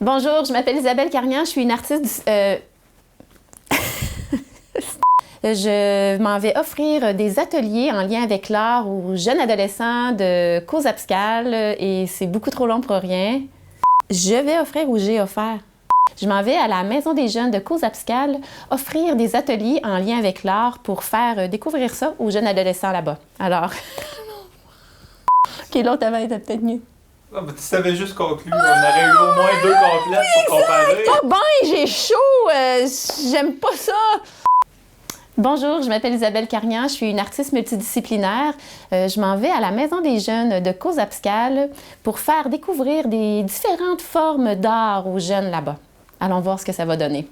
Bonjour, je m'appelle Isabelle Carignan, je suis une artiste Je m'en vais offrir des ateliers en lien avec l'art aux jeunes adolescents de cause abscale et c'est beaucoup trop long pour rien. Je vais offrir ou j'ai offert. Je m'en vais à la Maison des jeunes de cause abscale offrir des ateliers en lien avec l'art pour faire découvrir ça aux jeunes adolescents là-bas. Alors... OK, l'autre avant était peut-être mieux. Ah, ben, tu savais juste conclu, on aurait eu au moins 2 complètes pour comparer. Oh ben, j'ai chaud! J'aime pas ça! Bonjour, je m'appelle Isabelle Carignan, je suis une artiste multidisciplinaire. Je m'en vais à la Maison des jeunes de cause abscale pour faire découvrir des différentes formes d'art aux jeunes là-bas. Allons voir ce que ça va donner.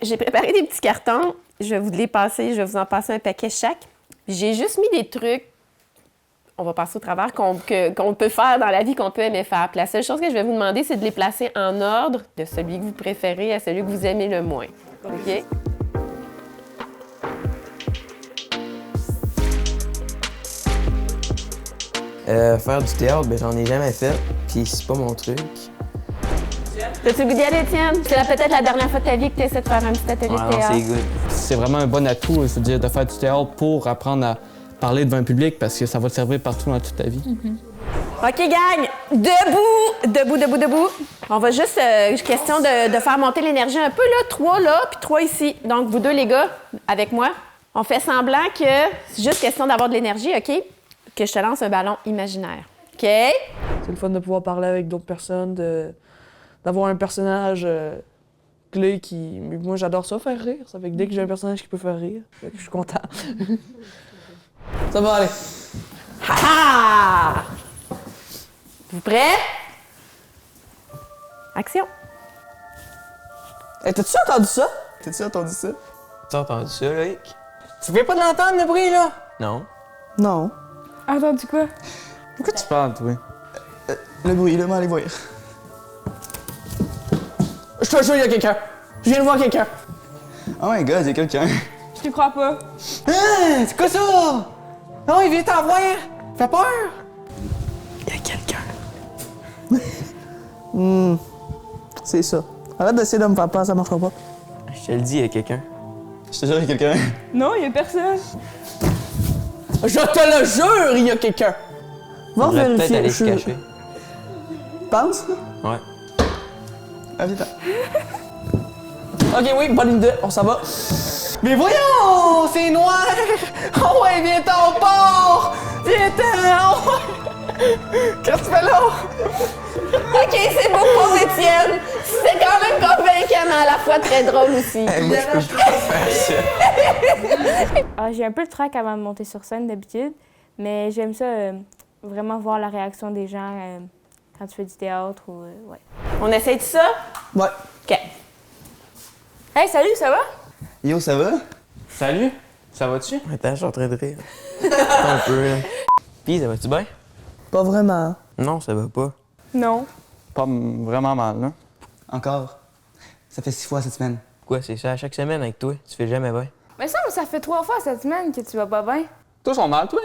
J'ai préparé des petits cartons. Je vais vous les passer, je vais vous en passer un paquet chaque. J'ai juste mis des trucs, on va passer au travers, qu'on peut faire dans la vie, qu'on peut aimer faire. Puis la seule chose que je vais vous demander, c'est de les placer en ordre de celui que vous préférez à celui que vous aimez le moins. OK? Faire du théâtre, ben j'en ai jamais fait, puis c'est pas mon truc. T'as-tu le goût d'y aller, Étienne? C'est peut-être la dernière fois de ta vie que tu essaies de faire un petit atelier de théâtre. C'est good. C'est vraiment un bon atout, je veux dire, de faire du théâtre pour apprendre à parler devant un public parce que ça va te servir partout dans toute ta vie. OK, gang! Debout! Debout, debout, debout. On va juste, question de faire monter l'énergie un peu, là. 3 là, puis 3 ici. Donc, vous deux, les gars, avec moi, on fait semblant que c'est juste question d'avoir de l'énergie, OK? Que je te lance un ballon imaginaire. OK? C'est le fun de pouvoir parler avec d'autres personnes, d'avoir un personnage clé qui... Moi, j'adore ça, faire rire. Ça fait que dès que j'ai un personnage qui peut faire rire, je suis content. Ça va aller. Ha ha! Vous prêts? Action! Hey, t'as-tu entendu ça? T'as-tu entendu ça? T'as entendu ça, Loïc? Tu viens pas de l'entendre, le bruit, là? Non. Non. Entendu quoi? Pourquoi tu parles, toi? Le bruit, là, allez voir. Je te jure, il y a quelqu'un. Je viens de voir quelqu'un. Oh my god, y'a quelqu'un. Je te crois pas. Hein? C'est quoi ça? Non, il vient t'en voir. Fais peur. Y'a quelqu'un. C'est ça. Arrête d'essayer de me faire peur, ça marchera pas. Je te le dis, y'a quelqu'un. Je te jure, y'a quelqu'un. Non, y a personne. Je te le jure, il y a quelqu'un. Va On devrait peut-être vérifier. aller se cacher. Pense? Ouais. Ah, viens. Ok, oui, bonne idée, on s'en va. Mais voyons, c'est noir! Oh ouais, viens-t'en, on part! Viens-t'en! Oh ouais. Qu'est-ce que tu fais là? OK, c'est beau pour Étienne. C'est quand même convaincant, mais à la fois très drôle aussi. Moi, je peux pas faire ça. J'ai un peu le trac avant de monter sur scène d'habitude, mais j'aime ça vraiment voir la réaction des gens quand tu fais du théâtre ou ouais. On essaye de ça? Ouais. OK. Hey, salut, ça va? Yo, ça va? Salut, ça va-tu? Attends, je suis en train de rire. Un peu, là. Pis, ça va-tu bien? Pas vraiment. Non, ça va pas. Non. Pas vraiment mal, là. Encore. Ça fait 6 fois cette semaine. Quoi, c'est ça à chaque semaine avec toi? Tu fais jamais bien? Mais ça fait 3 fois cette semaine que tu vas pas bien. Toi, sont mal, toi?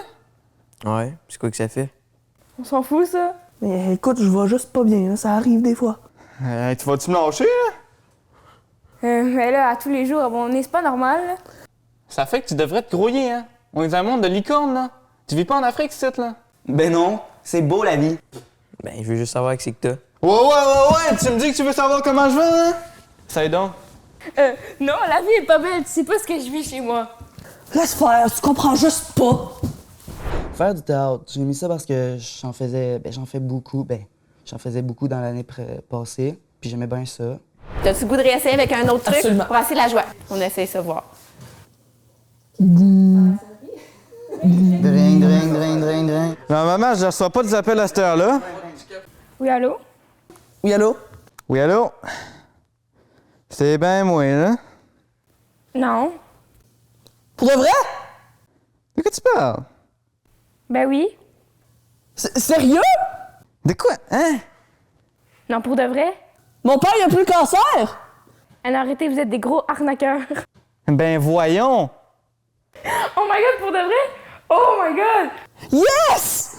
Ouais, c'est quoi que ça fait? On s'en fout, ça. Mais écoute, je vais juste pas bien, là. Ça arrive des fois. Tu vas-tu me lâcher, là? Mais là, à tous les jours, bon, c'est pas normal, là. Ça fait que tu devrais te grouiller, hein? On est dans un monde de licornes, là. Tu vis pas en Afrique, c'est là? Ben non, c'est beau la vie. Ben, je veux juste savoir que c'est que t'as. Ouais, tu me dis que tu veux savoir comment je vais, hein? Ça y est donc. Non, la vie est pas belle. Tu sais pas ce que je vis chez moi. Laisse faire, tu comprends juste pas. Faire du théâtre, j'ai mis ça parce que j'en faisais beaucoup dans l'année passée, puis j'aimais bien ça. T'as-tu le goût de réessayer avec un autre truc? Absolument. Pour essayer la joie. On essaye ça, voir. Dring, dring, dring, dring, dring. Non, maman, je reçois pas des appels à cette heure-là. Oui, allô? Oui, allô? Oui, allô? C'est bien moi, là. Non. Pour de vrai? De quoi tu parles? Ben oui. Sérieux? De quoi? Hein? Non, pour de vrai? Mon père, il a plus le cancer! Arrêtez, vous êtes des gros arnaqueurs. Ben voyons! Oh my god, pour de vrai? Oh my god! Yes!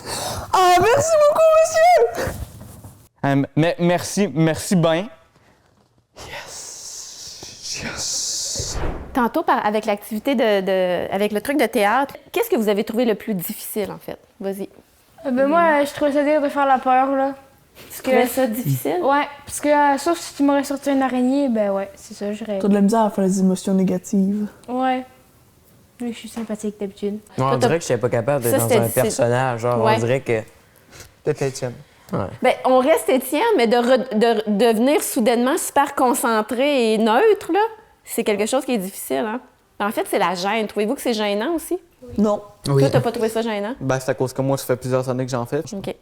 Ah, merci beaucoup, monsieur! Merci ben. Tantôt, avec l'activité avec le truc de théâtre, qu'est-ce que vous avez trouvé le plus difficile, en fait? Vas-y. Ben moi, je trouvais ça dur de faire la peur, là. Tu trouvais ça difficile? Ouais, parce que sauf si tu m'aurais sorti une araignée, ben ouais, c'est ça, j'aurais... T'as de la misère à faire les émotions négatives. Ouais. Oui, je suis sympathique d'habitude. Moi, on dirait que je serais pas capable d'être Ça, dans c'était un difficile. personnage. Genre, Ouais. on dirait que. Peut-être Étienne. Ouais. Bien, on reste Étienne, mais de devenir soudainement super concentré et neutre, là, c'est quelque chose qui est difficile, hein? En fait, c'est la gêne. Trouvez-vous que c'est gênant aussi? Non. Oui. Toi, t'as pas trouvé ça gênant? Ben c'est à cause que moi, ça fait plusieurs années que j'en fais. OK.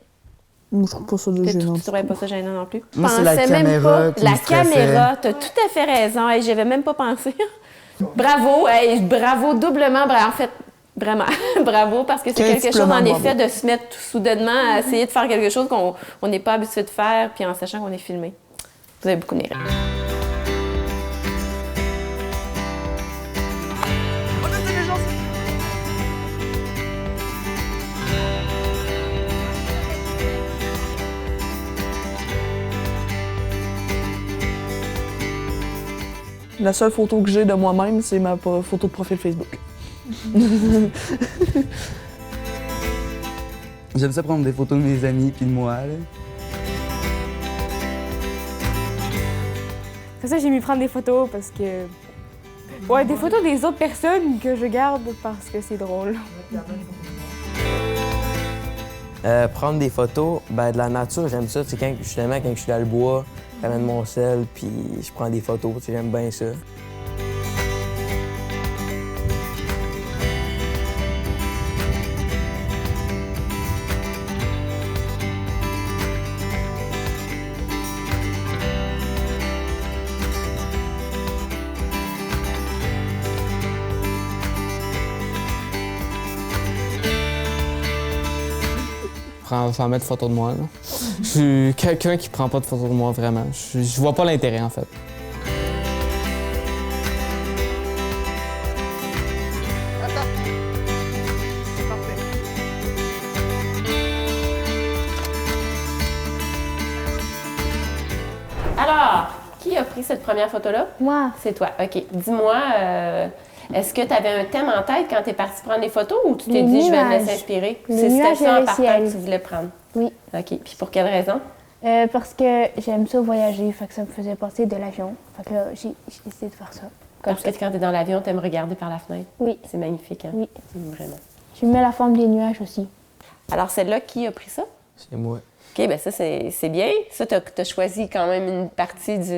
Moi, je trouve pas ça de Tu gênant. trouvais pas ça gênant non plus? Moi, c'est la Pensais même caméra pas. qui La me stressait. caméra, t'as tout à fait raison. Hey, j'y avais même pas pensé. Bravo, hey, bravo, doublement. En fait, vraiment, bravo, parce que c'est quelque chose, en Quintuplement effet, bravo. de se mettre soudainement à essayer de faire quelque chose qu'on n'est pas habitué de faire, puis en sachant qu'on est filmé. Vous avez beaucoup de mérite. La seule photo que j'ai de moi-même, c'est ma photo de profil Facebook. J'aime ça prendre des photos de mes amis puis de moi. Là. Pour ça, j'ai mis prendre des photos parce que... Ouais, des photos des autres personnes que je garde parce que c'est drôle. Prendre des photos, ben, de la nature, j'aime ça. C'est justement quand je suis dans le bois, j'amène mon sel, puis je prends des photos. J'aime bien ça. Sans mettre photo de moi. Là. Je suis quelqu'un qui prend pas de photo de moi vraiment. Je vois pas l'intérêt en fait. Alors, qui a pris cette première photo-là? Moi, C'est toi. OK. Dis-moi, est-ce que tu avais un thème en tête quand tu es parti prendre les photos ou tu t'es Les dit, je vais me nuages. laisser inspirer? Les C'était nuages ça et en le partant ciel. que tu voulais prendre? oui. OK. Puis pour quelle raison? Parce que j'aime ça voyager, fait que ça me faisait passer de l'avion. Fait que là, j'ai décidé de faire ça. Parce que quand tu es dans l'avion, tu aimes regarder par la fenêtre. Oui, C'est magnifique, hein? oui. Vraiment. Je mets la forme des nuages aussi. Alors, celle-là, qui a pris ça? C'est moi. OK, bien ça, c'est bien. Ça, tu as choisi quand même une partie du...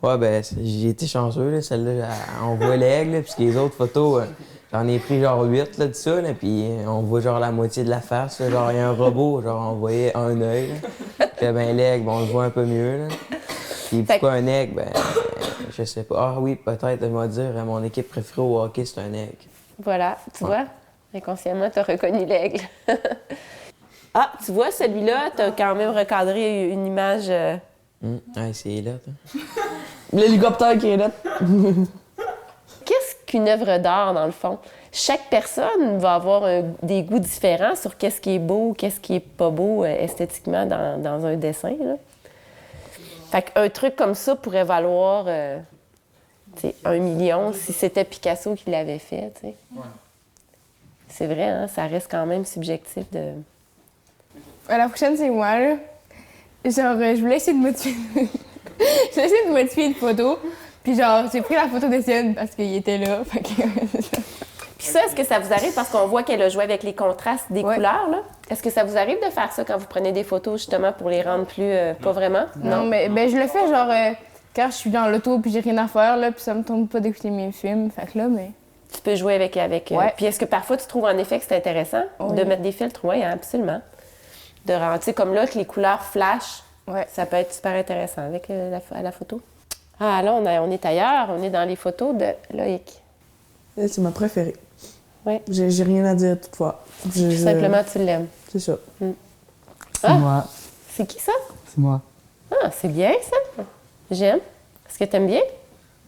Ouais, ben, j'ai été chanceux, là. Celle-là, on voit l'aigle, là, puis les autres photos, j'en ai pris genre 8 là, de ça, là, puis on voit genre la moitié de la face. Là, genre, il y a un robot, genre, on voyait un œil. Là. Puis ben, l'aigle, on le voit un peu mieux. Là. Puis pourquoi un aigle? Ben, je sais pas. Ah oui, peut-être, je vais dire, mon équipe préférée au hockey, c'est un aigle. Voilà, tu vois? Inconsciemment, tu as reconnu l'aigle. Ah, tu vois, celui-là, tu as quand même recadré une image... Ouais, c'est là. L'hélicoptère qui est là. Qu'est-ce qu'une œuvre d'art, dans le fond? Chaque personne va avoir des goûts différents sur qu'est-ce qui est beau, qu'est-ce qui est pas beau esthétiquement dans un dessin. Là. Fait qu'un truc comme ça pourrait valoir 1 million si c'était Picasso qui l'avait fait. T'sais. Ouais. C'est vrai, hein? Ça reste quand même subjectif de... La prochaine, c'est moi, là. Genre, je voulais essayer de modifier... je voulais essayer de modifier une photo. Puis genre, j'ai pris la photo d'Étienne parce qu'il était là. Fait que... Puis ça, est-ce que ça vous arrive, parce qu'on voit qu'elle a joué avec les contrastes des couleurs, là? Est-ce que ça vous arrive de faire ça quand vous prenez des photos, justement, pour les rendre plus... pas vraiment? Non, mais ben, je le fais, genre, quand je suis dans l'auto puis j'ai rien à faire, là, puis ça me tombe pas d'écouter mes films. Fait que là, mais... Tu peux jouer avec... Ouais. Puis est-ce que parfois tu trouves en effet que c'est intéressant Oui. de mettre des filtres? Oui, absolument. De rendre, tu sais, comme là, que les couleurs flash, Ouais. ça peut être super intéressant avec la photo. Ah, là, on est ailleurs. On est dans les photos de Loïc. C'est ma préférée. Ouais. J'ai rien à dire toutefois. Tout simplement, tu l'aimes. C'est ça. C'est moi. C'est qui ça? C'est moi. Ah, c'est bien, ça. J'aime. Est-ce que t'aimes bien?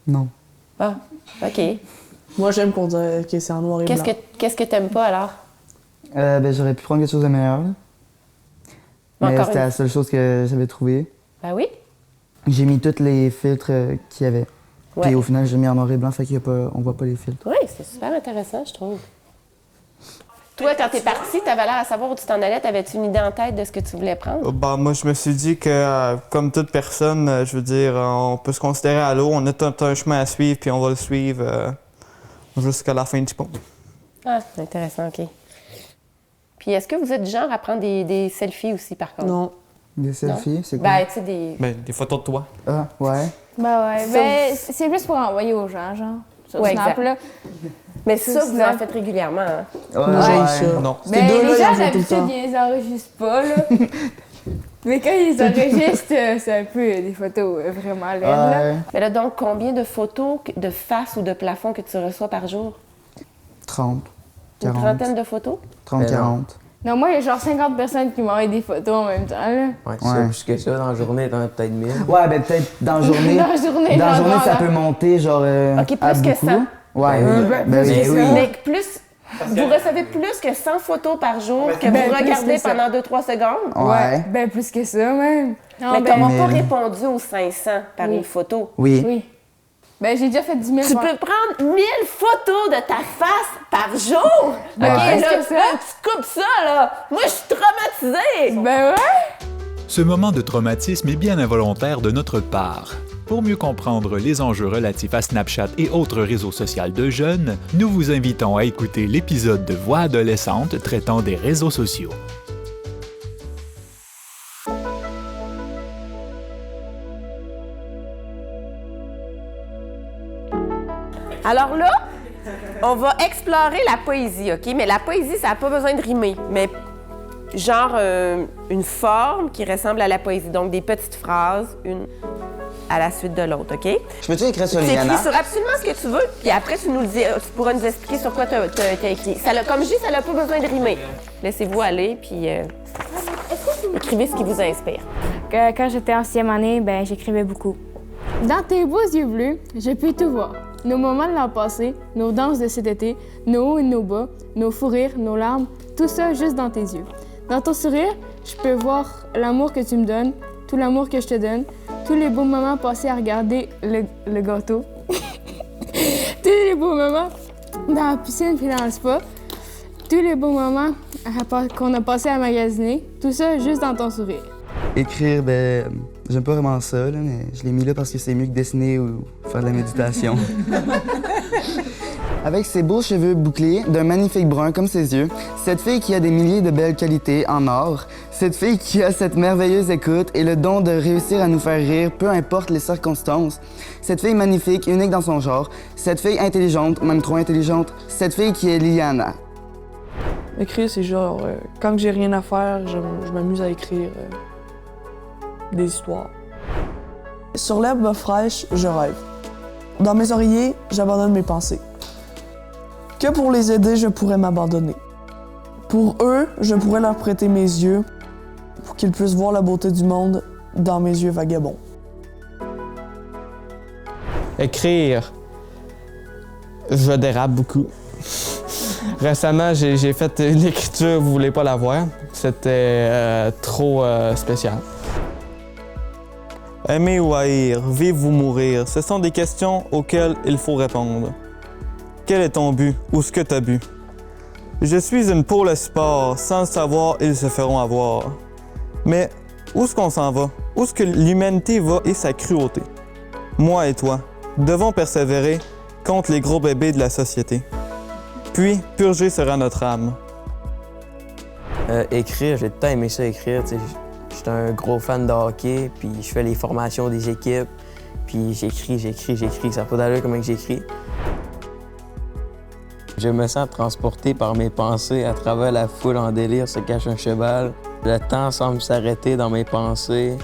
Non. Ah, OK. Moi, j'aime qu'on dise que c'est en noir et blanc. Qu'est-ce que t'aimes pas, alors? Ben, j'aurais pu prendre quelque chose de meilleur, là. Mais Encore c'était une- la seule chose que j'avais trouvée. Ben oui. J'ai mis tous les filtres qu'il y avait. Ouais. Puis au final, j'ai mis en noir et blanc, fait qu'on voit pas les filtres. Oui, c'est super intéressant, je trouve. Toi, quand t'es parti, t'avais l'air à savoir où tu t'en allais. T'avais-tu une idée en tête de ce que tu voulais prendre? Ben, moi, je me suis dit que, comme toute personne, je veux dire, on peut se considérer à l'eau, on a tout un chemin à suivre, puis on va le suivre jusqu'à la fin du pont. Ah, intéressant, OK. Puis est-ce que vous êtes du genre à prendre des selfies aussi, par contre? Non. Des selfies, c'est quoi? Ben, tu sais, des... Ben, des photos de toi. Ah, ouais. Ben ouais, ben c'est plus pour envoyer aux gens, genre. Sur Ouais, Snap, exact. là. Mais ça, vous Snap. en faites régulièrement, hein? Moi, j'ai ça. Non. Ces Ben, deux-là, les ils en gens, font tout le d'habitude, temps. ils les enregistrent pas, là. Mais quand ils les enregistrent, c'est un peu des photos vraiment laides, là. Ouais. Mais là, donc, combien de photos de face ou de plafond que tu reçois par jour? 30, Une 40. trentaine de photos? 30, Mais non. 40. Non, moi, il y a genre 50 personnes qui m'envoient des photos en même temps, là. Ouais, Ouais. plus que ça, dans la journée, t'en as peut-être 1000. Ouais, ben peut-être dans la journée. Dans la journée, Dans la genre, journée, ça là. peut monter, genre. OK, plus à que beaucoup. 100. Ouais, Ben oui. oui. Ben plus oui. que ça. Mais plus... Vous recevez plus que 100 photos par jour que Ben, vous plus regardez que ça. pendant 2-3 secondes? Ouais. Ben, plus que ça, même. Non, Mais ben, t'auras pas Mais- répondu aux 500 par Oui. une photo. Oui. oui. Ben, j'ai déjà fait 10 000 Tu fois. peux prendre 1000 photos de ta face par jour? Ben, OK, est-ce là, que ça? tu coupes ça, là! Moi, je suis traumatisée! Ben ouais. Ce moment de traumatisme est bien involontaire de notre part. Pour mieux comprendre les enjeux relatifs à Snapchat et autres réseaux sociaux de jeunes, nous vous invitons à écouter l'épisode de Voix adolescente traitant des réseaux sociaux. Alors là, on va explorer la poésie, OK? Mais la poésie, ça n'a pas besoin de rimer. Mais genre une forme qui ressemble à la poésie. Donc des petites phrases, une à la suite de l'autre, OK? Je peux-tu écrire sur Tu écris Liana? sur absolument ce que tu veux, puis après, tu pourras nous expliquer sur quoi tu as écrit. Comme je dis, ça n'a pas besoin de rimer. Laissez-vous aller, puis écrivez ce qui vous inspire. Quand j'étais en 6e année, ben j'écrivais beaucoup. Dans tes beaux yeux bleus, je peux tout voir. Nos moments de l'an passé, nos danses de cet été, nos hauts et nos bas, nos fous rires, nos larmes, tout ça juste dans tes yeux. Dans ton sourire, je peux voir l'amour que tu me donnes, tout l'amour que je te donne, tous les beaux moments passés à regarder le gâteau, tous les beaux moments dans la piscine puis dans le spa, tous les beaux moments qu'on a passés à magasiner, tout ça juste dans ton sourire. Écrire, ben, j'aime pas vraiment ça, là, mais je l'ai mis là parce que c'est mieux que dessiner ou faire de la méditation. Avec ses beaux cheveux bouclés, d'un magnifique brun comme ses yeux, cette fille qui a des milliers de belles qualités en or, cette fille qui a cette merveilleuse écoute et le don de réussir à nous faire rire, peu importe les circonstances, cette fille magnifique, unique dans son genre, cette fille intelligente, même trop intelligente, cette fille qui est Liana. Écrire, c'est genre, quand j'ai rien à faire, je m'amuse à écrire des histoires. Sur l'herbe fraîche, je rêve. Dans mes oreillers, j'abandonne mes pensées. Que pour les aider, je pourrais m'abandonner. Pour eux, je pourrais leur prêter mes yeux pour qu'ils puissent voir la beauté du monde dans mes yeux vagabonds. Écrire, je dérape beaucoup. Récemment, j'ai fait une écriture, vous voulez pas la voir. C'était trop spécial. Aimer ou haïr, vivre ou mourir, ce sont des questions auxquelles il faut répondre. Quel est ton but ou ce que tu as bu? Je suis une pour le sport, sans le savoir, ils se feront avoir. Mais où est-ce qu'on s'en va? Où est-ce que l'humanité va et sa cruauté? Moi et toi devons persévérer contre les gros bébés de la société. Puis, purger sera notre âme. Écrire, j'ai tout le temps aimé ça écrire. Tu sais, j'étais un gros fan de hockey, puis je fais les formations des équipes, puis j'écris. Ça n'a pas d'allure comment j'écris. Je me sens transporté par mes pensées. À travers la foule en délire se cache un cheval. Le temps semble s'arrêter dans mes pensées.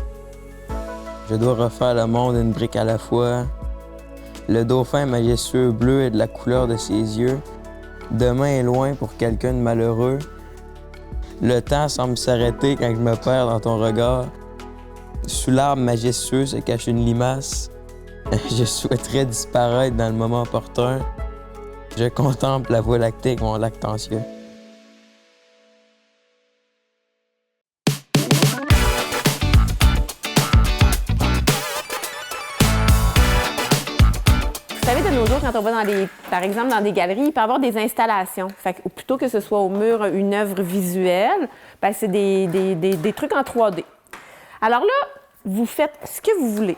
Je dois refaire le monde une brique à la fois. Le dauphin majestueux bleu est de la couleur de ses yeux. Demain est loin pour quelqu'un de malheureux. Le temps semble s'arrêter quand je me perds dans ton regard. Sous l'arbre majestueux se cache une limace. Je souhaiterais disparaître dans le moment opportun. Je contemple la voie lactée avec mon lac anxieux. Vous savez, de nos jours, quand on va par exemple, dans des galeries, il peut y avoir des installations. Fait que, plutôt que ce soit au mur une œuvre visuelle, ben, c'est des trucs en 3D. Alors là, vous faites ce que vous voulez.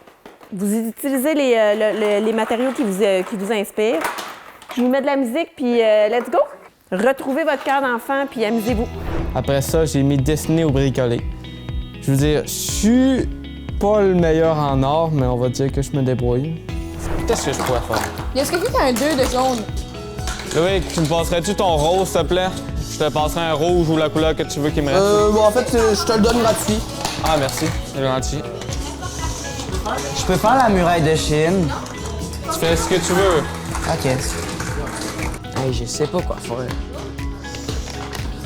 Vous utilisez les matériaux qui vous inspirent. Je vous mets de la musique, puis let's go! Retrouvez votre cœur d'enfant, puis amusez-vous. Après ça, j'ai mis dessiner ou bricoler. Je veux dire, je suis pas le meilleur en art, mais on va dire que je me débrouille. Qu'est-ce que je pourrais faire? Y a quelqu'un qui a un 2 de jaune? Loïc, tu me passerais-tu ton rose, s'il te plaît? Je te passerai un rouge ou la couleur que tu veux qu'il me reste. Bon, en fait, je te le donne gratuit. Ah, merci. C'est gentil. Je peux faire la muraille de Chine. Tu fais ce que tu veux. OK. Hey, je sais pas quoi faire.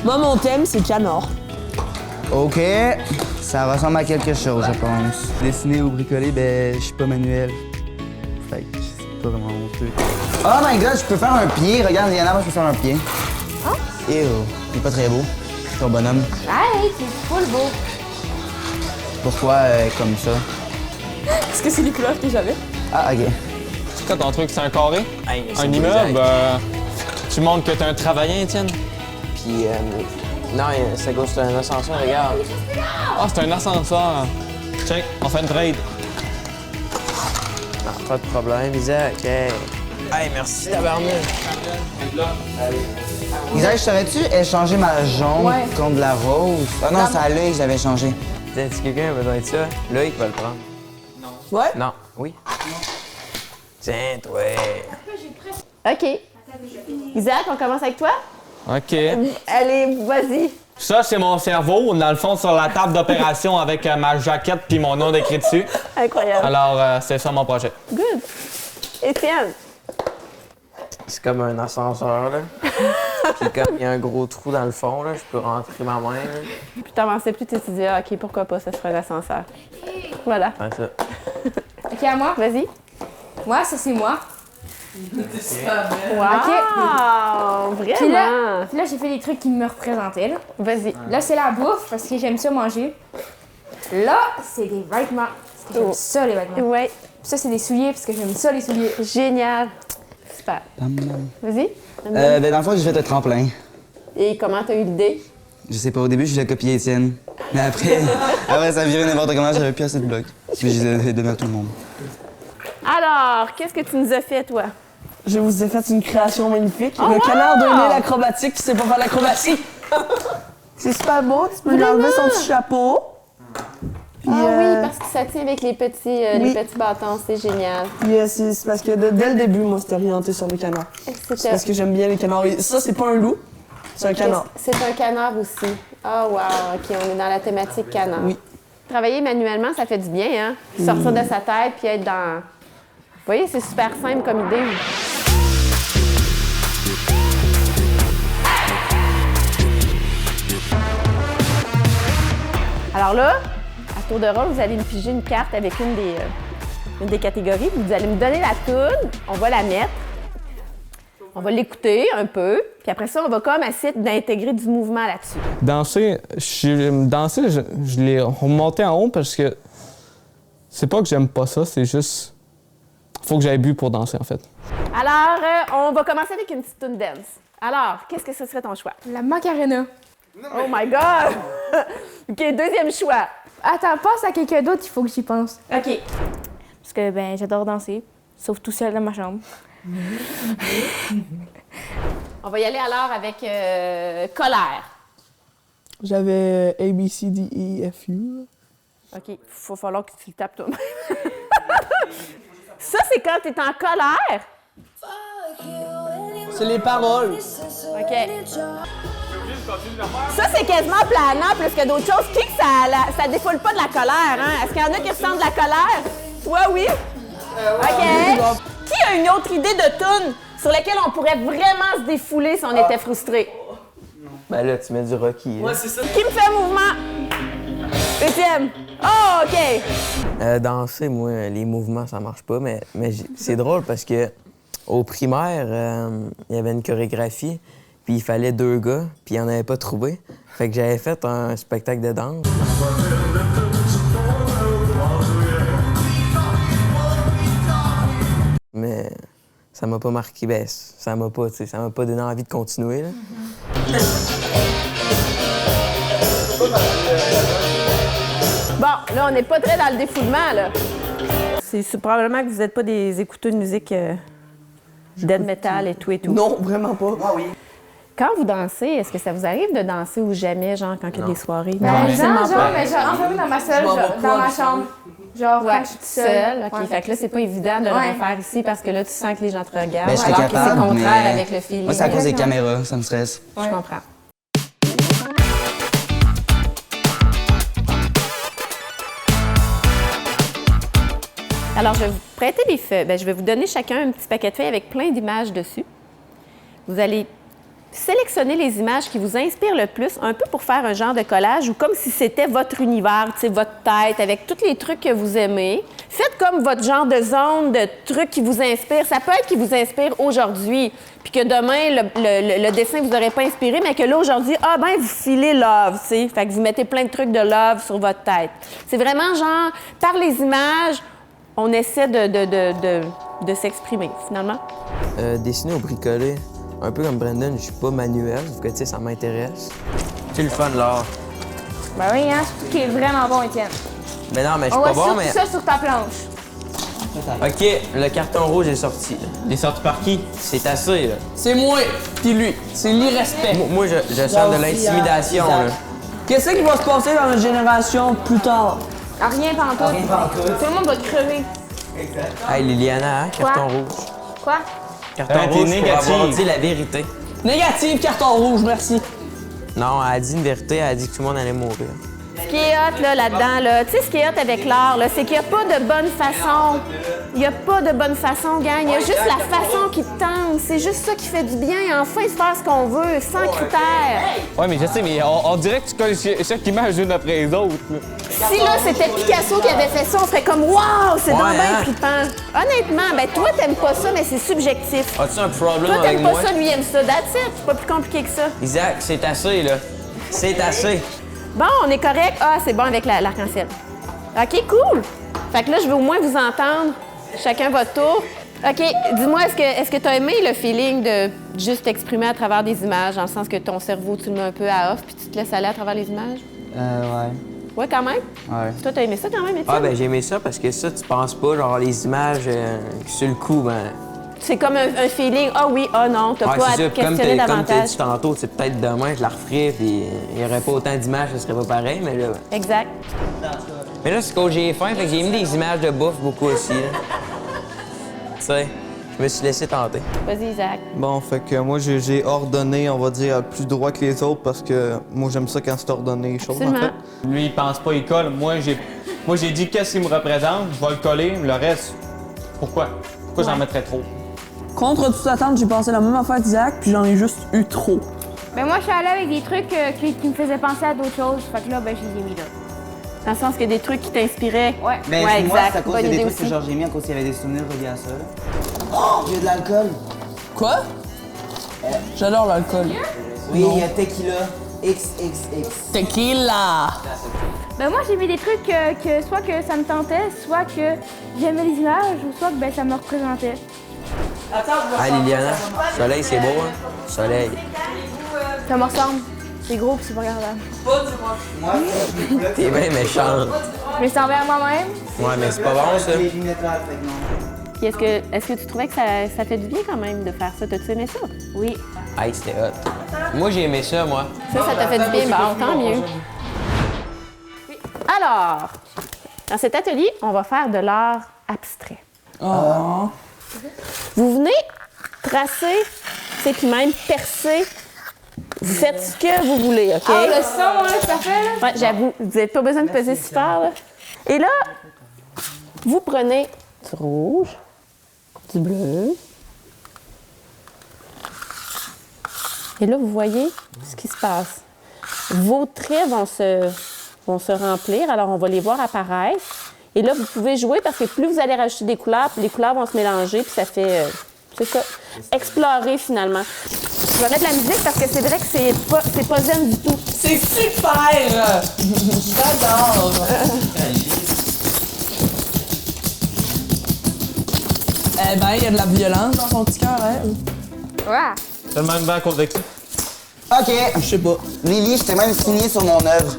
Moi, mon thème, c'est canard. OK. Ça ressemble à quelque chose, je pense. Dessiner ou bricoler, ben, je suis pas manuel. Fait que c'est pas vraiment mon truc. Oh my god, je peux faire un pied. Regarde, Yana, moi, je peux faire un pied. Ah? Ew, il est pas très beau. Ton bonhomme. Hey, c'est full beau. Pourquoi comme ça? Est-ce que c'est les couleurs que j'avais? Ah, OK. C'est quoi ton truc? C'est un carré? Hey, c'est Un pas immeuble? exact. Tu montres que t'es un travaillant, Étienne? Puis, non, c'est à cause d'un ascenseur, regarde. Ah, c'est un ascenseur. Check, on fait une trade. Non, pas de problème, Isaac. Hey, hey merci, tabarnak. Isaac, je saurais-tu échanger ma jaune contre de la rose? Ah non, c'est à l'œil que j'avais changé. Si quelqu'un a besoin de ça, Loïc va le prendre. Non. Ouais? Non. Oui. Tiens, toi. OK. Isaac, on commence avec toi? OK. Allez, vas-y. Ça, c'est mon cerveau, dans le fond, sur la table d'opération avec ma jaquette puis mon nom décrit dessus. Incroyable. Alors, c'est ça mon projet. Good. Étienne. C'est comme un ascenseur, là. Puis comme il y a un gros trou dans le fond, là, je peux rentrer ma main, là. Plus t'avançais, plus tu te disais, OK, pourquoi pas, ça sera l'ascenseur. Voilà. Ouais, ça. OK, à moi? Vas-y. Moi, ça, c'est moi. Wow! Puis Vraiment? là, j'ai fait des trucs qui me représentaient. Là, Vas-y. là c'est la bouffe parce que j'aime ça manger. Là, c'est des vêtements parce que j'aime ça, les vêtements. Ouais. Puis ça, c'est des souliers parce que j'aime ça, les souliers. Génial. Super. Vas-y. Ben, dans le fond, j'ai fait un tremplin. Et comment t'as eu l'idée? Je sais pas, au début, je voulais copier Étienne. Mais après, ça virait n'importe comment, j'avais plus assez de blocs. Puis je les ai donnés à tout le monde. Alors, qu'est-ce que tu nous as fait, toi? Je vous ai fait une création magnifique. Oh, le wow! canard d'un île acrobatique qui sait pas faire l'acrobatie. C'est super beau, tu peux lui enlever son petit chapeau. Puis, oui, parce que ça tient avec les petits bâtons, c'est génial. Puis c'est parce que dès le début, moi, c'était orienté sur le canard. C'est parce que j'aime bien les canards. Et ça, c'est pas un loup, c'est un canard. C'est un canard aussi. Oh, wow, OK, on est dans la thématique canard. Oui. Travailler manuellement, ça fait du bien, hein? Sortir de sa tête puis être dans... Vous voyez, c'est super simple comme idée. Alors là, à tour de rôle, vous allez me piger une carte avec une des catégories. Vous allez me donner la toune, on va la mettre. On va l'écouter un peu, puis après ça, on va comme essayer d'intégrer du mouvement là-dessus. Danser, je l'ai remonté en haut parce que c'est pas que j'aime pas ça, c'est juste... Faut que j'aille bu pour danser, en fait. Alors, on va commencer avec une petite tune dance. Alors, qu'est-ce que ce serait ton choix? La Macarena. Oh my God! OK, deuxième choix. Attends, passe à quelqu'un d'autre, il faut que j'y pense. OK. Parce que, ben, j'adore danser, sauf tout seul dans ma chambre. On va y aller alors avec colère. J'avais A, B, C, D, E, F, U. OK, il va falloir que tu le tapes toi-même. Ça, c'est quand tu es en colère. C'est les paroles. OK. Ça, c'est quasiment planant plus que d'autres choses. Qui que ça défoule pas de la colère, hein? Est-ce qu'il y en a qui ressentent de la colère? Toi, oui? OK. Qui a une autre idée de tune sur laquelle on pourrait vraiment se défouler si on était frustré? Ben là, tu mets du Rocky. Ouais, c'est ça. Qui me fait un mouvement? Étienne. Oh, OK! Danser, moi, les mouvements, ça marche pas, mais c'est drôle parce que au primaire, il y avait une chorégraphie, puis il fallait 2 gars, puis il n'y en avait pas trouvé. Fait que j'avais fait un spectacle de danse. Mais ça m'a pas marqué, ben, ça m'a pas donné envie de continuer, là. Bon, là, on n'est pas très dans le défoulement, là. C'est probablement que vous n'êtes pas des écouteurs de musique death metal et tout et tout. Non, vraiment pas. Ah oui. Quand vous dansez, est-ce que ça vous arrive de danser ou jamais, genre, quand il y a des soirées? Ben, mais genre, enfermée dans ma salle, dans ma chambre. Genre, Ouais, quand je suis seule. OK. Fait que là, c'est pas évident de le refaire ici parce que là, tu sens que les gens te regardent. Ben, je serais alors que capable, c'est contraire mais avec le feeling. moi, c'est à cause des caméras, ça me stresse. Je comprends. Alors, je vais vous prêter des feuilles. Je vais vous donner chacun un petit paquet de feuilles avec plein d'images dessus. Vous allez sélectionner les images qui vous inspirent le plus, un peu pour faire un genre de collage ou comme si c'était votre univers, votre tête, avec tous les trucs que vous aimez. Faites comme votre genre de zone de trucs qui vous inspirent. Ça peut être qui vous inspire aujourd'hui, puis que demain, le dessin vous aurait pas inspiré, mais que là, aujourd'hui, vous filez love, tu sais. Fait que vous mettez plein de trucs de love sur votre tête. C'est vraiment genre, par les images, on essaie de s'exprimer, finalement. Dessiner ou bricoler, un peu comme Brandon, je suis pas manuel, vu que, tu sais, ça m'intéresse. C'est le fun, l'art. Ben oui, hein, c'est qui est vraiment bon, Étienne. Mais non, mais je suis On pas va bon, mais... ça sur ta planche. OK, le carton rouge est sorti. Il est sorti par qui? C'est assez, là. C'est moi, puis lui. C'est l'irrespect. Moi, je sens de l'intimidation, là. Qu'est-ce qui va se passer dans notre génération plus tard? Rien pantoute. Tout le monde va te crever. Hey, Liliana, hein, carton rouge. Quoi? Carton rouge pour avoir dit la vérité. Négative, carton rouge, merci. Non, elle a dit une vérité, elle a dit que tout le monde allait mourir. Ce qui est hot là-dedans, là, tu sais, ce qui est hot avec l'art, là, c'est qu'il n'y a pas de bonne façon. Il n'y a pas de bonne façon, gang. Il y a juste la façon qui te tente. C'est juste ça qui fait du bien. Enfin, se faire ce qu'on veut, sans critères. Ouais, mais je sais, mais on dirait que tu colles chaque image une après les autres. Là. Si là, c'était Picasso qui avait fait ça, on ferait comme « Wow, c'est donc bien trippant ». Honnêtement, ben toi, t'aimes pas ça, mais c'est subjectif. As-tu un problème Toi, avec t'aimes moi? pas ça, lui aime ça. That's it. C'est pas plus compliqué que ça. Isaac, c'est assez, là. C'est assez. Bon, on est correct. Ah, c'est bon avec l'arc-en-ciel. OK, cool. Fait que là, je veux au moins vous entendre. Chacun votre tour. OK, dis-moi, est-ce que tu as aimé le feeling de juste t'exprimer à travers des images, dans le sens que ton cerveau, tu le mets un peu à off, puis tu te laisses aller à travers les images? Ouais. Ouais, quand même? Ouais. Toi, t'as aimé ça quand même, Étienne? Ah, ben j'ai aimé ça parce que ça, tu penses pas, genre, les images, sur le coup, ben... C'est comme un feeling, ah oui, ah non, t'as pas à te questionner Comme davantage. t'as dit tantôt, c'est peut-être demain, je la referais, puis il y aurait pas autant d'images, ça serait pas pareil, mais là... Exact. Mais là, c'est quand j'ai faim, fait que j'ai mis des images de bouffe beaucoup aussi, là. Tu sais, je me suis laissé tenter. Vas-y, Isaac. Bon, fait que moi, j'ai ordonné, on va dire, plus droit que les autres parce que moi, j'aime ça quand c'est ordonné les choses, en Absolument. fait. Lui, il pense pas, il colle. Moi, j'ai dit qu'est-ce qui me représente, je vais le coller. Le reste, pourquoi? Pourquoi j'en mettrais trop? Contre toute attente, j'ai pensé la même affaire d'Isaac, puis j'en ai juste eu trop. Ben moi, je suis allée avec des trucs qui me faisaient penser à d'autres choses. Fait que là, ben, je les ai mis là. Dans le sens que des trucs qui t'inspiraient. Ouais. Mais Ouais, moi, exact. c'est à cause Bonne qu'il y a idée des trucs que aussi. genre j'ai mis à cause qu'il y avait des souvenirs reliés à ça. Là. Oh! Il y a de l'alcool. Quoi? J'adore l'alcool. Oui, il y a tequila. XXX. Tequila! Ben moi, j'ai mis des trucs que soit que ça me tentait, soit que j'aimais les images, ou soit que ben, ça me représentait. Ah, Liliana, soleil, c'est beau, hein? Soleil. Ça me ressemble. C'est gros pis c'est pas regardable. Moi, T'es bien méchante. Mais c'est envers moi-même. Ouais, mais c'est pas bon, ça. les lunettes là, fait que non. Puis est-ce que tu trouvais que ça fait du bien quand même de faire ça? T'as-tu aimé ça? Oui. Hey, c'était hot. Moi, j'ai aimé ça, moi. Ça t'a fait du bien? Bon, tant mieux. Alors, dans cet atelier, on va faire de l'art abstrait. Oh. Vous venez tracer, c'est puis même percer. Vous faites ce que vous voulez, OK? Ah, le son là, que ça fait, là. Ouais, j'avoue, vous n'avez pas besoin de peser si fort, là. Et là, vous prenez du rouge, du bleu. Et là, vous voyez ce qui se passe. Vos traits vont vont se remplir. Alors, on va les voir apparaître. Et là, vous pouvez jouer parce que plus vous allez rajouter des couleurs, plus les couleurs vont se mélanger, puis ça fait... c'est ça. Explorer, finalement. Je vais mettre la musique parce que c'est vrai que c'est pas zen du tout. C'est super! J'adore! Eh ben, il y a de la violence dans son petit cœur, hein? Ouais. Tellement une à cause de qui? OK. Je sais pas. Lily, je t'ai même signé sur mon œuvre.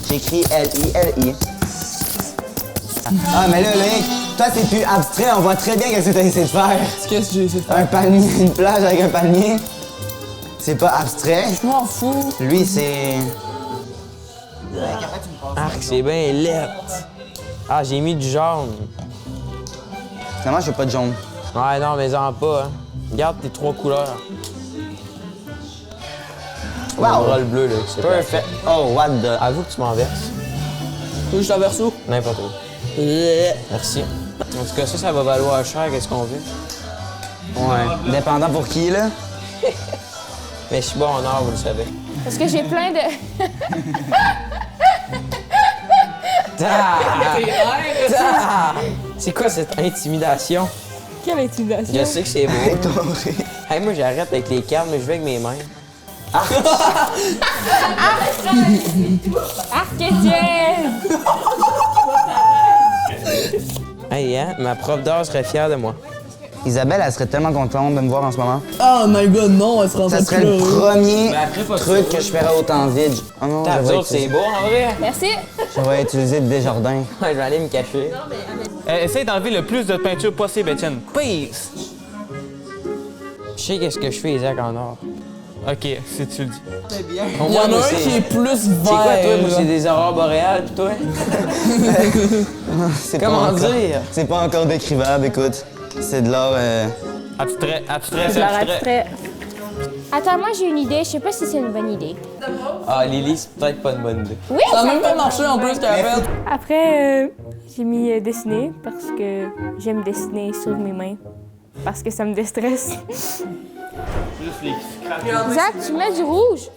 J'ai écrit L-I-L-I. Ah, mais là, Loïc, toi, c'est plus abstrait. On voit très bien qu'est-ce que t'as essayé de faire. Qu'est-ce que j'ai essayé de faire? Un palmier, une plage avec un palmier. C'est pas abstrait. Je m'en fous. Lui, c'est... Arc, c'est bien laid. Ah, j'ai mis du jaune. Finalement, je veux pas de jaune. Ouais, non, mais en pas, hein. Regarde tes 3 couleurs. Wow! On aura le bleu, là, c'est Perfect. Oh, what the... Avoue que tu m'en verses. Tu veux que je t'en verse où? N'importe où. Merci. En tout cas, ça va valoir cher, qu'est-ce qu'on veut. Ouais. Dépendant pour qui, là? Mais je suis bon en or, vous le savez. Parce que j'ai plein de... C'est quoi cette intimidation? Quelle intimidation. Je sais que c'est beau. Hey, moi, j'arrête avec les cartes, mais je vais avec mes mains. Arc-Étienne! Hey, hein, ma prof d'art serait fière de moi. Isabelle, elle serait tellement contente de me voir en ce moment. Oh my god, non, elle serait en train Ça de serait le pleurer. premier Mais après, pas truc ça. que je ferais autant vide. Oh non, T'as je vais autres, c'est utiliser- beau, en vrai. Merci. je vais utiliser le Desjardins. Ouais, je vais aller me cacher. Essaye d'enlever le plus de peinture possible, Étienne. Please! Je sais qu'est-ce que je fais, Isaac, en or. OK, si tu le dis. Il y en a un qui est plus vert. C'est quoi, toi? Moi, c'est des aurores boréales, pis toi? C'est pas Comment encore- dire? C'est pas encore décrivable, écoute. C'est de l'art... Abstrait, abstrait, Je leur abstrait. abstrait. Attends, moi j'ai une idée. Je sais pas si c'est une bonne idée. Ah, Lily, c'est peut-être pas une bonne idée. Oui, Ça a même pas marché en plus qu'elle a fait. Après, j'ai mis dessiner parce que j'aime dessiner sur mes mains. Parce que ça me déstresse. Juste les Zach, tu mets du rouge.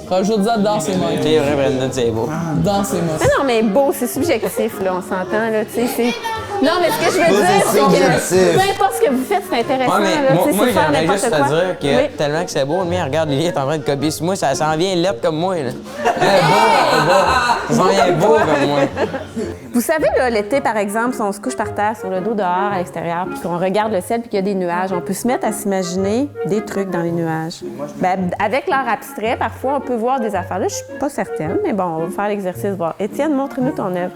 Rajoute ça dans ses mains. C'est vrai, Brandon, c'est beau. Dans ses mains. Mais non, mais beau, c'est subjectif, là, on s'entend, là, tu sais, c'est... Non, mais ce que je veux Beau, dire, c'est c'est subjectif. que peu importe ce que vous faites, c'est intéressant, Ouais, mais là, tu sais, moi c'est faire j'aimerais n'importe juste quoi. te dire que Oui. tellement que c'est beau, le mien, regarde, Lily est en train de copier sur moi, ça s'en vient lettre comme moi, là. Ça s'en vient beau comme moi. Vous savez, là, l'été, par exemple, si on se couche par terre sur le dos dehors, à l'extérieur, puis qu'on regarde le ciel, puis qu'il y a des nuages, on peut se mettre à s'imaginer des trucs dans les nuages. Ben, avec l'art abstrait, parfois, on peut voir des affaires. Là, je suis pas certaine, mais bon, on va faire l'exercice, voir. Étienne, montre-nous ton œuvre.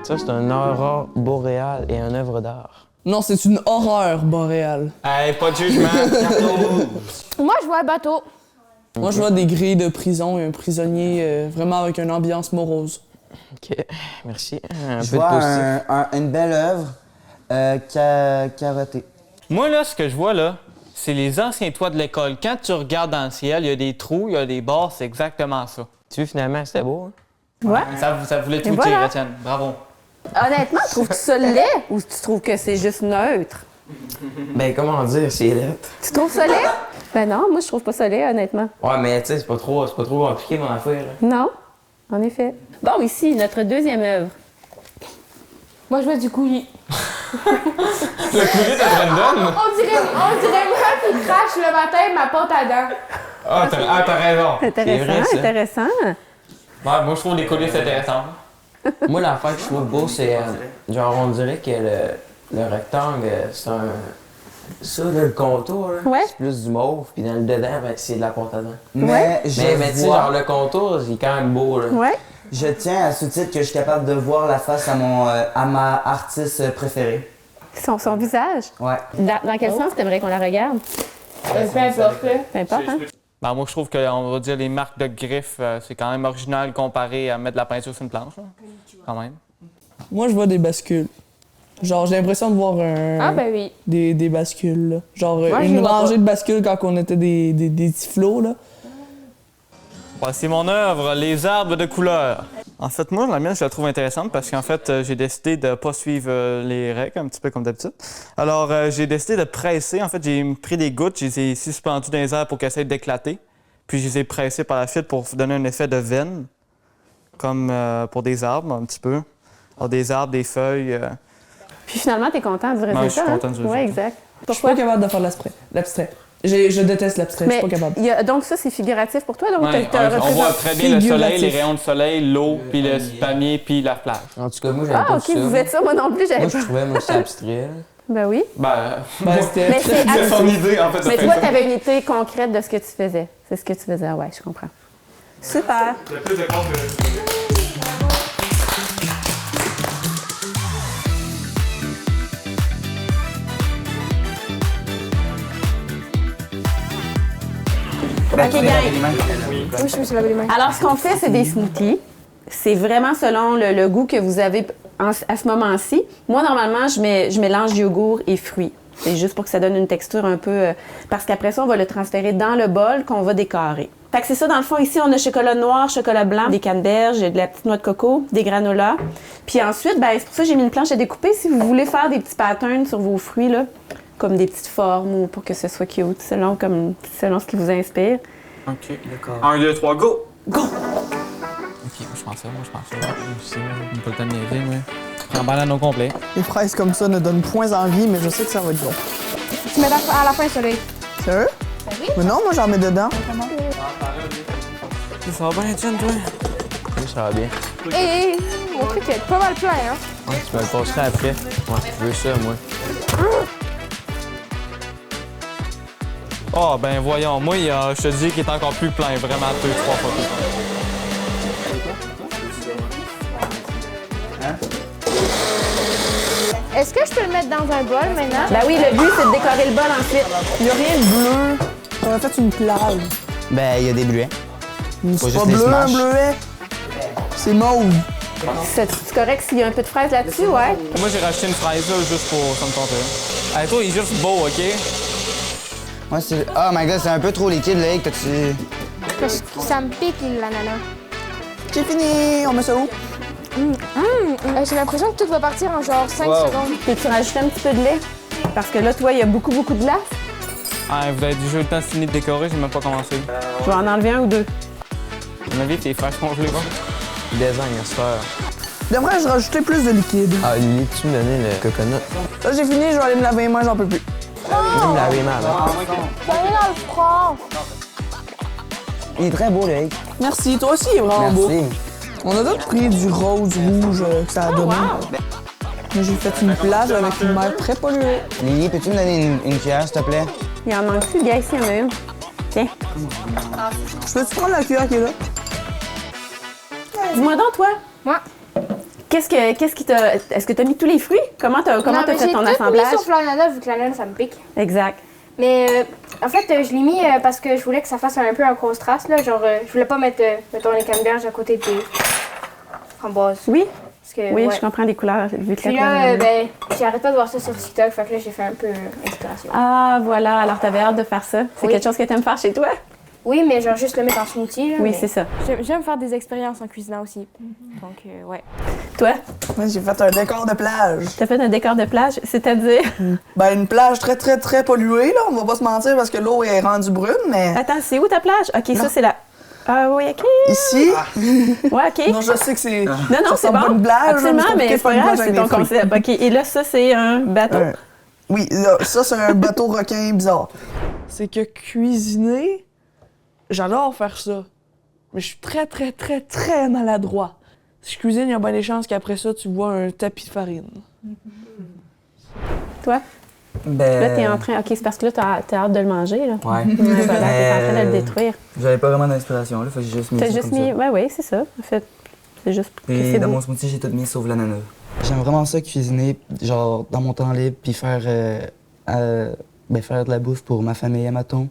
Ça, c'est un aurore boréale et une œuvre d'art. Non, c'est une horreur boréale. Hey, pas de jugement. Moi, je vois un bateau. Moi, je vois des grilles de prison et un prisonnier vraiment avec une ambiance morose. OK, merci. Un Je peu de vois positif. une belle œuvre carottée. Moi, là, ce que je vois, là, c'est les anciens toits de l'école. Quand tu regardes dans le ciel, il y a des trous, il y a des bords, c'est exactement ça. Tu vois, finalement, c'était beau, hein? Ouais. Ça voulait tout Et dire, voilà. Étienne. Bravo. Honnêtement, trouves-tu ça laid ou tu trouves que c'est juste neutre? Ben, comment dire, c'est lettre. Tu trouves ça laid? Ben non, moi, je trouve pas ça laid, honnêtement. Ouais, mais tu sais, c'est pas trop compliqué, mon affaire, là. Non, en effet. Bon, ici, notre deuxième œuvre. Moi, je vois du coulis. Le coulis de Brandon? On dirait moi qui crache le matin ma porte à dents. Ah, t'as raison. Intéressant, vrai, ça. intéressant. Ouais, moi, je trouve les coulisses intéressantes. Moi, l'affaire que je trouve beau, c'est. Genre, on dirait que le rectangle, c'est un. Ça, là, le contour, là, Ouais. c'est plus du mauve, puis dans le dedans, ben, c'est de la porte à dents. Mais je Mais tu sais, vois... genre, le contour, il est quand même beau, là. Ouais. Je tiens à sous-titre que je suis capable de voir la face à ma artiste préférée. Son visage. Ouais. Dans quel sens t'aimerais qu'on la regarde? Peu importe, là. Peu importe, hein? Ben, moi, je trouve qu'on va dire les marques de griffes, c'est quand même original comparé à mettre de la peinture sur une planche, là. Quand même. Moi, je vois des bascules. Genre, j'ai l'impression de voir Ah, ben oui. des bascules, là. Genre, Moi, je une les vois rangée pas. de bascules quand on était des petits flots, là. Voici mon œuvre, les arbres de couleur. En fait, moi, la mienne, je la trouve intéressante parce qu'en fait, j'ai décidé de pas suivre les règles, un petit peu comme d'habitude. Alors, j'ai décidé de presser. En fait, j'ai pris des gouttes, je les ai suspendues dans les airs pour qu'elles essaient d'éclater. Puis je les ai pressés par la suite pour donner un effet de veine, comme pour des arbres un petit peu. Alors, des arbres, des feuilles. Puis finalement, t'es content du résultat? Ouais, je suis content du résultat. Oui, exact. Je suis pas capable de faire l'abstrait. Je déteste l'abstrait, je suis pas capable. Donc ça, c'est figuratif pour toi? Donc Ouais, on voit très bien le soleil, les rayons de soleil, l'eau, puis le palmier, puis la plage. En tout cas, moi, j'avais pas OK, ça. vous faites ça, moi non plus, j'avais Moi, pas. je trouvais, moi, c'est abstrait. Là. Ben oui. C'était son idée, en fait. Mais toi, t'avais une idée concrète de ce que tu faisais. C'est ce que tu faisais, ouais, je comprends. Super. Il y a plus de comptes que... OK, gang. Oui, je me suis lavé les mains. Alors, ce qu'on fait, c'est des smoothies. C'est vraiment selon le goût que vous avez à ce moment-ci. Moi, normalement, je mélange yogourt et fruits. C'est juste pour que ça donne une texture un peu... parce qu'après ça, on va le transférer dans le bol qu'on va décorer. Fait que c'est ça, dans le fond, ici, on a chocolat noir, chocolat blanc, des canneberges, de la petite noix de coco, des granolas. Puis ensuite, ben, c'est pour ça que j'ai mis une planche à découper. Si vous voulez faire des petits patterns sur vos fruits, là, comme des petites formes ou pour que ce soit cute, selon ce qui vous inspire. OK. D'accord. 1, 2, 3, go! Go! OK, je pense ça. On peut le temps de niaiser, moi. En banane au complet. Les fraises comme ça ne donnent point envie, mais je sais que ça va être bon. Tu mets à la fin, soleil. Sérieux? Oui. Mais non, moi, j'en mets dedans. Ça va bien, Jen, toi? Oui, ça va bien. Hé, mon truc est pas mal plein, hein? Ouais, tu me le passerais après. Ouais, je veux ça, moi. Ah, ben voyons, moi, je te dis qu'il est encore plus plein, vraiment 2-3 fois plus plein. Est-ce que je peux le mettre dans un bol maintenant? Ben oui, le but, c'est de décorer le bol ensuite. Il n'y a rien de bleu. On a fait une plage. Ben, il y a des bleuets. C'est pas bleu, un bleuet. C'est mauve. C'est correct s'il y a un peu de fraise là-dessus, ouais? Moi, j'ai racheté une fraise là, juste pour ça me tenter. Hey, toi, il est juste beau, OK? Moi, c'est... Oh my God, c'est un peu trop liquide, là. T'as-tu... Parce que ça me pique, l'ananas. C'est fini. On met ça où? J'ai l'impression que tout va partir en genre 5 secondes. Peux-tu rajouter un petit peu de lait? Parce que là, toi, il y a beaucoup de glace. Ah, vous avez déjà eu le temps de finir de décorer, j'ai même pas commencé. Je vais en enlever un ou deux. À mon avis, tes fraises congelées, bon? Design à se faire. Devrais-je rajouter plus de liquide? Ah, Lily, tu me donnais le coconut? Là, j'ai fini, je vais aller me laver les mains, j'en peux plus. Je vais me laver les mains avant. Ça est dans le froid. Il est très beau, le Hick. Merci, toi aussi, il est vraiment beau. Merci. On a d'autres pris du rose rouge que ça a donné. Moi, j'ai fait une plage avec une mer très polluée. Lily, peux-tu me donner une cuillère, s'il te plaît? Il en manque plus, gars, ici, il y en a une. Tiens. Je peux-tu prendre la cuillère qui est là? Dis-moi donc, toi. Moi. Qu'est-ce qui t'a... Est-ce que t'as mis tous les fruits? Comment t'as fait ton assemblage? J'ai tout mis sauf l'ananas, vu que l'ananas, ça me pique. Exact. Mais en fait, je l'ai mis parce que je voulais que ça fasse un peu un contraste, là. Genre, je voulais pas mettre, mettons, les canneberges à côté des framboises. Oui? Parce que, Oui, ouais. je comprends les couleurs, vu que Puis là, ben, j'arrête pas de voir ça sur TikTok, fait que là, j'ai fait un peu inspiration. Ah, voilà. Alors, t'avais hâte de faire ça. C'est Oui. quelque chose que t'aimes faire chez toi? Oui, mais genre juste le mettre en smoothie, là. Oui, mais... c'est ça. J'aime faire des expériences en cuisinant aussi. Donc, ouais. Toi, Moi, j'ai fait un décor de plage. t'as fait un décor de plage, c'est-à-dire... Ben, une plage très, très, très polluée, là. On va pas se mentir parce que l'eau est rendue brune, mais Attends, c'est où ta plage? OK, ça, c'est la... Ah oui, OK. ici... Ouais, OK. Non, je sais que c'est... Non, ça c'est ressemble pas à bon. une blague, Absolument, là, mais c'est pas une grave, plage c'est avec ton des fruits. concept. OK, et là, ça, c'est un bateau. Oui, là, ça, c'est un bateau requin bizarre. C'est que cuisiner, j'adore faire ça. Mais je suis très, très, très, très maladroit. Si je cuisine, il y a bien des chances qu'après ça, tu vois un tapis de farine. Toi? Ben... Là, t'es en train... OK, c'est parce que là, t'as hâte de le manger, là. Ouais. Ouais, voilà, t'es en train de le détruire. J'avais pas vraiment d'inspiration, là. Fait que j'ai juste mis T'as ça juste comme mis... ça. Ouais, oui, c'est ça. En fait, c'est juste que Et c'est dans beau. mon smoothie, j'ai tout mis sauf l'ananas. J'aime vraiment ça cuisiner, genre dans mon temps libre, puis faire de la bouffe pour ma famille à Maton.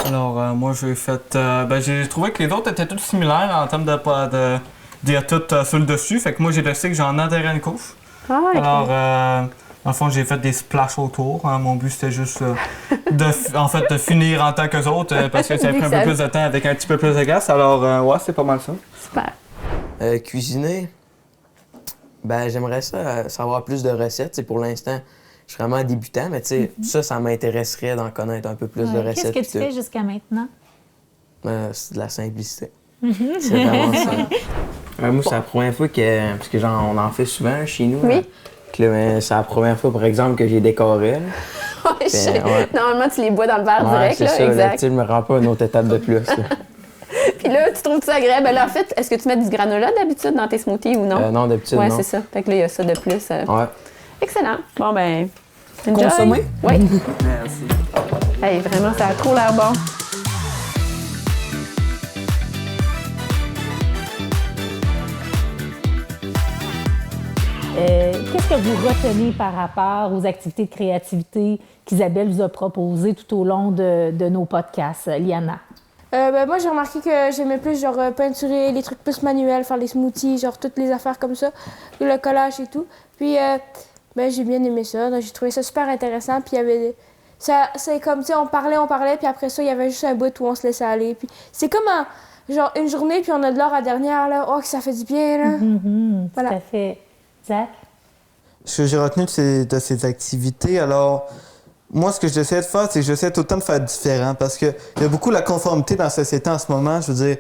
Alors, moi, j'ai fait... j'ai trouvé que les autres étaient tous similaires en termes de dire tout sur le dessus. Fait que moi, j'ai décidé que j'en enterrais une couche. Ah, OK. Alors, dans le fond, j'ai fait des splashes autour. Hein. Mon but, c'était juste de finir en tant qu'eux autres parce que ça a pris un peu plus de temps avec un petit peu plus de glace. Alors, ouais, c'est pas mal ça. Super. Cuisiner, ben j'aimerais ça, savoir plus de recettes. T'sais, pour l'instant, je suis vraiment débutant, mais ça m'intéresserait d'en connaître un peu plus de recettes. Qu'est-ce que tu fais jusqu'à maintenant? C'est de la simplicité. C'est vraiment simple. Moi, c'est la première fois que... Parce que genre, on en fait souvent chez nous. Oui. C'est la première fois, par exemple, que j'ai décoré. Là. Ouais, normalement, tu les bois dans le verre direct, c'est là, ça, exact. je me rends pas une autre étape de plus. Là. Puis là, tu trouves ça agréable? Ben là, en fait, est-ce que tu mets du granola d'habitude dans tes smoothies ou non? Non, d'habitude, non. Ouais, c'est ça. Fait que là, il y a ça de plus. Ouais. Excellent. Bon, ben, enjoy. Consommer? Oui. Merci. Hey, vraiment, ça a trop l'air bon. Qu'est-ce que vous retenez par rapport aux activités de créativité qu'Isabelle vous a proposées tout au long de nos podcasts, Liana? Moi, j'ai remarqué que j'aimais plus genre peinturer, les trucs plus manuels, faire les smoothies, genre toutes les affaires comme ça, le collage et tout. Puis, j'ai bien aimé ça. Donc, j'ai trouvé ça super intéressant. Puis, il y avait... C'est comme, tu sais, on parlait, puis après ça, il y avait juste un bout où on se laissait aller. Puis, c'est comme genre une journée, puis on a de l'heure à dernière, là. Oh, que ça fait du bien, là. Voilà. Tout à fait. Zach? Ce que j'ai retenu de ces activités, alors, moi, ce que j'essaie de faire, c'est que j'essaie tout le temps de faire différent parce qu'il y a beaucoup la conformité dans la société en ce moment. Je veux dire,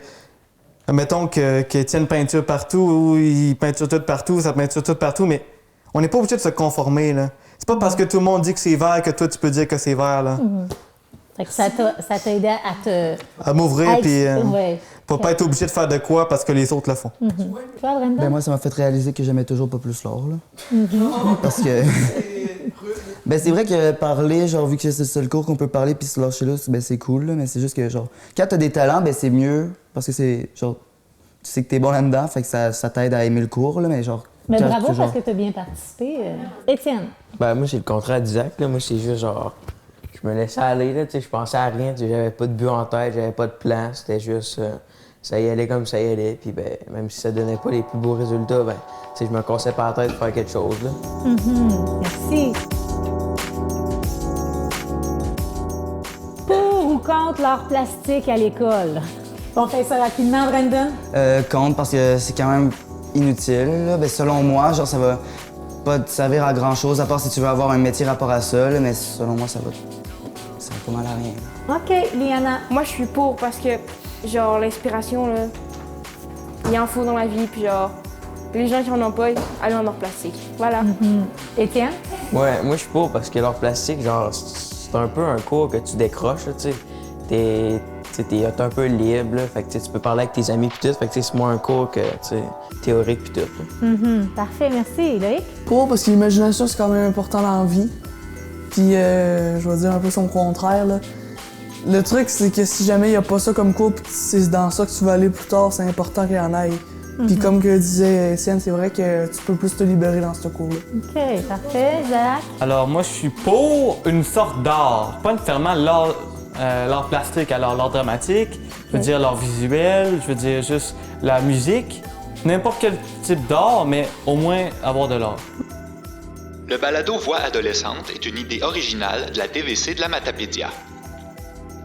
mettons qu'Étienne peinture partout, ou il peinture tout partout, ça peinture tout partout, mais on n'est pas obligé de se conformer, là. C'est pas parce que tout le monde dit que c'est vert que toi, tu peux dire que c'est vert, là. Fait que ça t'a aidé à m'ouvrir, puis ouais. pour pas être obligé de faire de quoi parce que les autres le font. Toi, Brenda? Moi, ça m'a fait réaliser que j'aimais toujours pas plus l'art, là. Parce que... c'est vrai que parler, genre, vu que c'est le seul cours qu'on peut parler puis se lâcher là, c'est cool, là, mais c'est juste que, genre, quand t'as des talents, c'est mieux parce que c'est, genre, tu sais que t'es bon là-dedans, fait que ça t'aide à aimer le cours, là, mais genre... Mais bravo parce que t'as bien participé. Étienne? Moi, c'est le contraire d'Isaac, là. Moi, c'est juste, genre... Je me laissais aller, là, tu sais, je pensais à rien, j'avais pas de but en tête, j'avais pas de plan, c'était juste... ça y allait comme ça y allait, puis même si ça donnait pas les plus beaux résultats, je me cassais pas la tête de faire quelque chose, là. Merci. Pour ou contre l'art plastique à l'école? On fait ça rapidement, Brandon? Contre, parce que c'est quand même inutile, là. Selon moi, genre, ça va pas te servir à grand-chose, à part si tu veux avoir un métier rapport à ça, là, mais selon moi, ça va pas mal à rien. OK, Liana. Moi, je suis pour parce que, genre, l'inspiration, là, il en faut dans la vie, puis genre, les gens qui en ont pas, allez en art plastique. Voilà. Étienne? Ouais, moi, je suis pour parce que l'art plastique, genre, c'est un peu un cours que tu décroches, là, tu sais. T'es un peu libre, là, fait que tu peux parler avec tes amis pis tout, fait que c'est moins un cours que, théorique pis tout. Parfait, merci. Loïc? Pour, parce que l'imagination, c'est quand même important dans la vie. Puis, je vais dire un peu son contraire, là. Le truc, c'est que si jamais il n'y a pas ça comme cours, puis c'est dans ça que tu vas aller plus tard, c'est important qu'il y en ait. Puis comme que disait Étienne, c'est vrai que tu peux plus te libérer dans ce cours-là. OK, parfait. Zach? Alors, moi, je suis pour une sorte d'art. Pas nécessairement l'art plastique, alors l'art dramatique. Je veux dire l'art visuel, je veux dire juste la musique. N'importe quel type d'art, mais au moins avoir de l'art. Le balado Voix adolescente est une idée originale de la TVC de la Matapédia.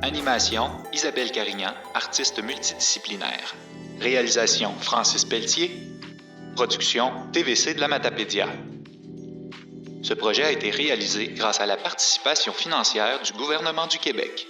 Animation, Isabelle Carignan, artiste multidisciplinaire. Réalisation, Francis Pelletier. Production, TVC de la Matapédia. Ce projet a été réalisé grâce à la participation financière du gouvernement du Québec.